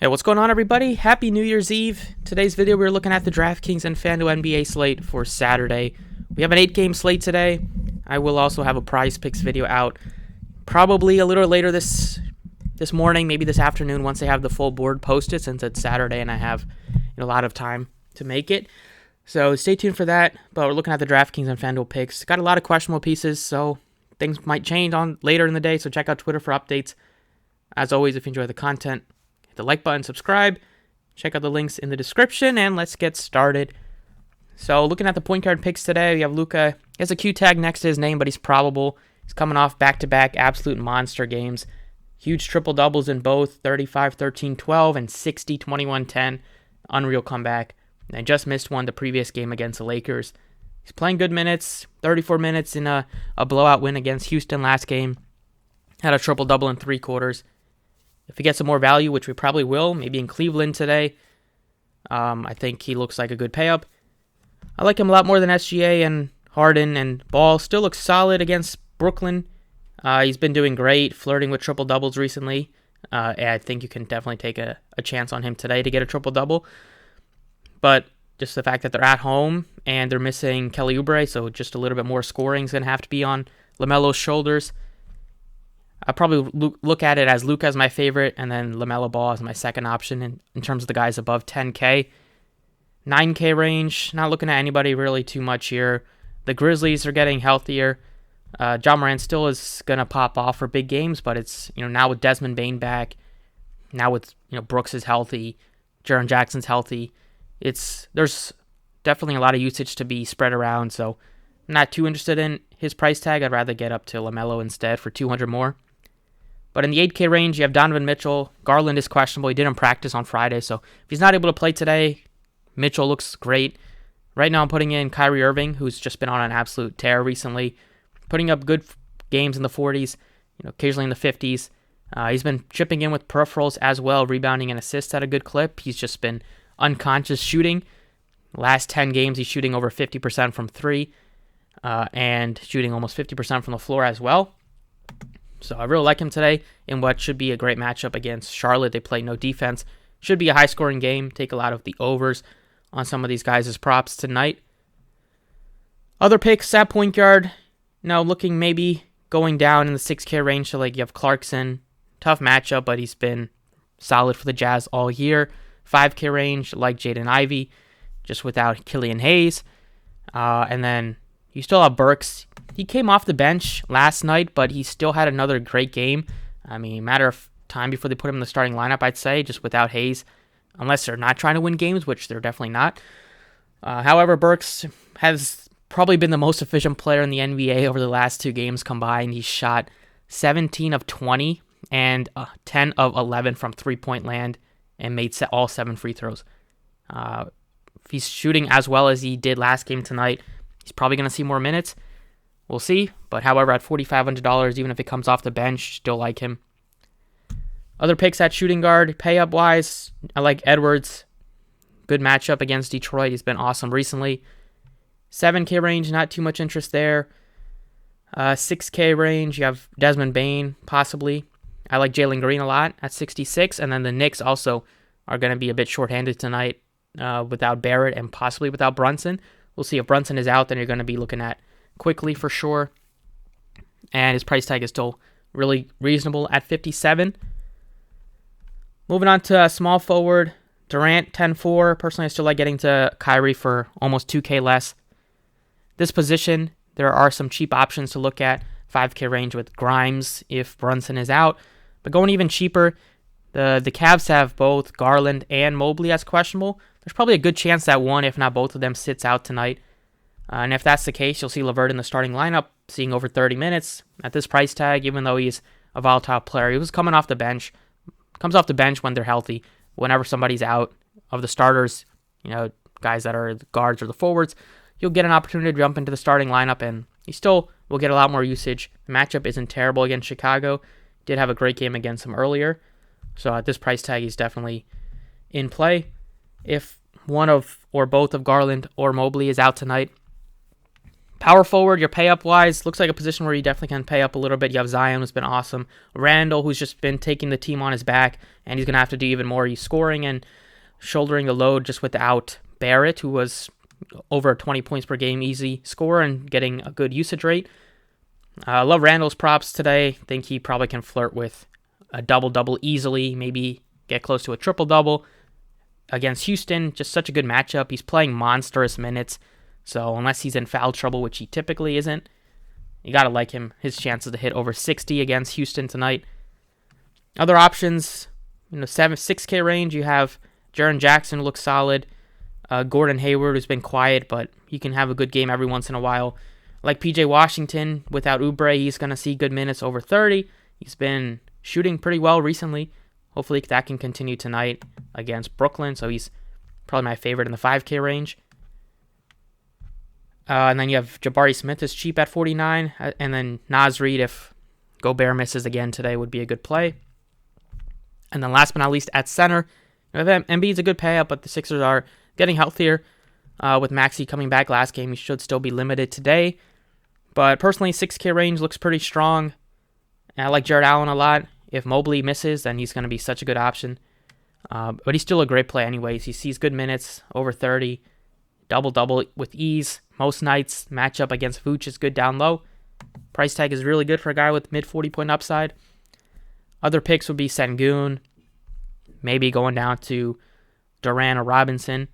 Hey, what's going on, everybody? Happy New Year's Eve. Today's video, we're looking at the Draftkings and Fanduel NBA slate for Saturday. We have an 8-game slate today. I will also have a prize picks video out probably a little later this morning, maybe this afternoon, once I have the full board posted, since it's Saturday and I have a lot of time to make it. So stay tuned for that. But we're looking at the Draftkings and Fanduel picks. Got a lot of questionable pieces, so things might change on later in the day. So check out Twitter for updates. As always, if you enjoy the content, hit the like button, subscribe, check out the links in the description, and let's get started. So looking at the point guard picks today, we have Luka. He has a Q tag next to his name, but he's probable. He's coming off back-to-back absolute monster games. Huge triple-doubles in both, 35, 13, 12, and 60, 21, 10. Unreal comeback. And I just missed one the previous game against the Lakers. He's playing good minutes, 34 minutes in a blowout win against Houston last game. Had a triple-double in 3 quarters. If he gets some more value, which we probably will, maybe in Cleveland today, I think he looks like a good pay-up. I like him a lot more than SGA and Harden, and Ball still looks solid against Brooklyn. He's been doing great, flirting with triple-doubles recently. And I think you can definitely take a chance on him today to get a triple-double. But just the fact that they're at home and they're missing Kelly Oubre, so just a little bit more scoring is going to have to be on LaMelo's shoulders. I'll probably look at it as Luka as my favorite, and then LaMelo Ball as my second option in terms of the guys above 10K. 9K range, not looking at anybody really too much here. The Grizzlies are getting healthier. Ja Morant still is going to pop off for big games, but it's now with Desmond Bane back, now with Brooks is healthy, Jaren Jackson's healthy. There's definitely a lot of usage to be spread around, so I'm not too interested in his price tag. I'd rather get up to LaMelo instead for 200 more. But in the 8K range, you have Donovan Mitchell. Garland is questionable. He didn't practice on Friday, so if he's not able to play today, Mitchell looks great. Right now I'm putting in Kyrie Irving, who's just been on an absolute tear recently, putting up good games in the 40s, occasionally in the 50s. He's been chipping in with peripherals as well, rebounding and assists at a good clip. He's just been unconscious shooting. Last 10 games, he's shooting over 50% from 3 and shooting almost 50% from the floor as well. So I really like him today in what should be a great matchup against Charlotte. They play no defense. Should be a high-scoring game. Take a lot of the overs on some of these guys as props tonight. Other picks at point guard. Now looking maybe going down in the 6K range. So you have Clarkson. Tough matchup, but he's been solid for the Jazz all year. 5K range, like Jaden Ivey, just without Killian Hayes. And then you still have Burks. He came off the bench last night, but he still had another great game. I mean, matter of time before they put him in the starting lineup, I'd say, just without Hayes. Unless they're not trying to win games, which they're definitely not. However, Burks has probably been the most efficient player in the NBA over the last 2 games combined. He shot 17 of 20 and 10 of 11 from three-point land and made all 7 free throws. If he's shooting as well as he did last game tonight, he's probably going to see more minutes. We'll see. But however, at $4,500, even if it comes off the bench, still like him. Other picks at shooting guard, pay-up-wise, I like Edwards. Good matchup against Detroit. He's been awesome recently. 7K range, not too much interest there. 6K range, you have Desmond Bane, possibly. I like Jalen Green a lot at 66. And then the Knicks also are going to be a bit shorthanded tonight without Barrett and possibly without Brunson. We'll see if Brunson is out, then you're going to be looking at quickly for sure. And his price tag is still really reasonable at 57. Moving on to small forward, Durant, 10-4. Personally, I still like getting to Kyrie for almost 2K less. This position, there are some cheap options to look at. 5K range with Grimes if Brunson is out. But going even cheaper, the Cavs have both Garland and Mobley as questionable. There's probably a good chance that one, if not both of them, sits out tonight. And if that's the case, you'll see LeVert in the starting lineup, seeing over 30 minutes at this price tag, even though he's a volatile player. He was coming off the bench. Comes off the bench when they're healthy. Whenever somebody's out of the starters, guys that are the guards or the forwards, you'll get an opportunity to jump into the starting lineup, and he still will get a lot more usage. The matchup isn't terrible against Chicago. Did have a great game against them earlier. So at this price tag, he's definitely in play. If one of or both of Garland or Mobley is out tonight, Power forward, your pay up wise, looks like a position where you definitely can pay up a little bit. You have Zion, who's been awesome. Randall, who's just been taking the team on his back, and he's going to have to do even more. He's scoring and shouldering the load just without Barrett, who was over 20 points per game easy score and getting a good usage rate. I love Randall's props today. Think he probably can flirt with a double-double easily, maybe get close to a triple-double. Against Houston, just such a good matchup. He's playing monstrous minutes. So unless he's in foul trouble, which he typically isn't, you got to like him. His chances to hit over 60 against Houston tonight. Other options, 6K range, you have Jaren Jackson, who looks solid. Gordon Hayward, who's been quiet, but he can have a good game every once in a while. Like PJ Washington, without Oubre, he's going to see good minutes over 30. He's been shooting pretty well recently. Hopefully that can continue tonight against Brooklyn. So he's probably my favorite in the 5K range. And then you have Jabari Smith is cheap at 49. And then Naz Reid, if Gobert misses again today, would be a good play. And then last but not least, at center, Embiid's a good payout, but the Sixers are getting healthier. With Maxey coming back last game, he should still be limited today. But personally, 6K range looks pretty strong. And I like Jared Allen a lot. If Mobley misses, then he's going to be such a good option. But he's still a great play anyways. He sees good minutes, over 30. Double-double with ease. Most nights, matchup against Vooch is good down low. Price tag is really good for a guy with mid 40-point upside. Other picks would be Sengun. Maybe going down to Durant or Robinson.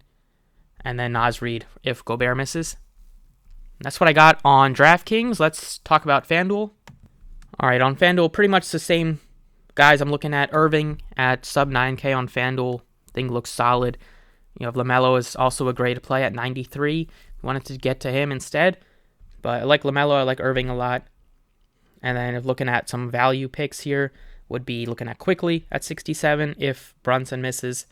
And then Naz Reid if Gobert misses. That's what I got on DraftKings. Let's talk about FanDuel. All right, on FanDuel, pretty much the same guys I'm looking at. Irving at sub 9K on FanDuel. Thing looks solid. You have LaMelo is also a great play at 93. Wanted to get to him instead. But I like LaMelo. I like Irving a lot. And then if looking at some value picks here, would be looking at Quickly at 67 if Brunson misses.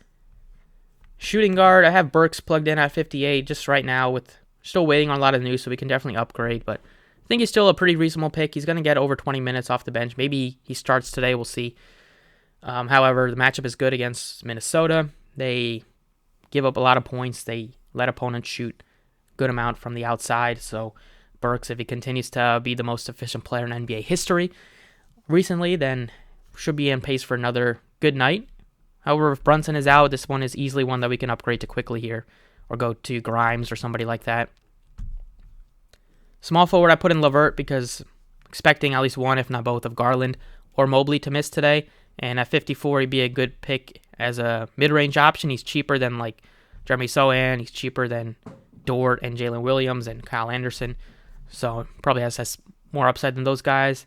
Shooting guard, I have Burks plugged in at 58 just right now. With still waiting on a lot of news, so we can definitely upgrade. But I think he's still a pretty reasonable pick. He's going to get over 20 minutes off the bench. Maybe he starts today. We'll see. However, the matchup is good against Minnesota. They give up a lot of points. They let opponents shoot a good amount from the outside. So Burks, if he continues to be the most efficient player in NBA history recently, then should be in pace for another good night. However, if Brunson is out, this one is easily one that we can upgrade to quickly here, or go to Grimes or somebody like that. Small forward, I put in LeVert because expecting at least one, if not both, of Garland or Mobley to miss today. And at 54, he'd be a good pick as a mid-range option. He's cheaper than like Jeremy Sohan. He's cheaper than Dort and Jalen Williams and Kyle Anderson. So probably has more upside than those guys.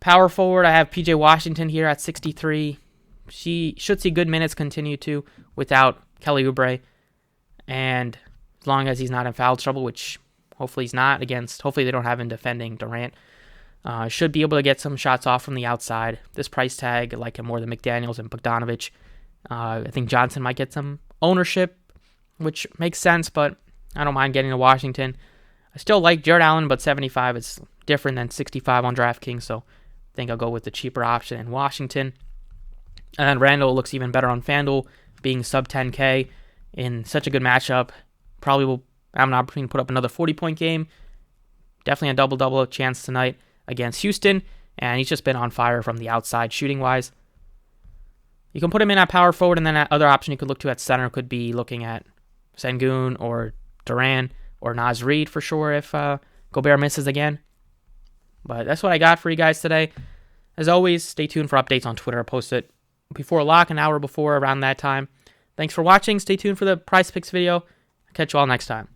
Power forward, I have PJ Washington here at 63. She should see good minutes continue to without Kelly Oubre. And as long as he's not in foul trouble, which hopefully he's not hopefully they don't have him defending Durant. Should be able to get some shots off from the outside. This price tag, I like him more than McDaniels and Bogdanovich. I think Johnson might get some ownership, which makes sense, but I don't mind getting to Washington. I still like Jared Allen, but 75 is different than 65 on DraftKings, so I think I'll go with the cheaper option in Washington. And then Randall looks even better on FanDuel, being sub 10K in such a good matchup. Probably will have an opportunity to put up another 40-point game. Definitely a double-double chance tonight against Houston, and he's just been on fire from the outside shooting-wise. You can put him in at power forward, and then that other option you could look to at center could be looking at Sengun or Durant or Naz Reid for sure if Gobert misses again. But that's what I got for you guys today. As always, stay tuned for updates on Twitter. I'll post it before lock, an hour before, around that time. Thanks for watching. Stay tuned for the Prize Picks video. I'll catch you all next time.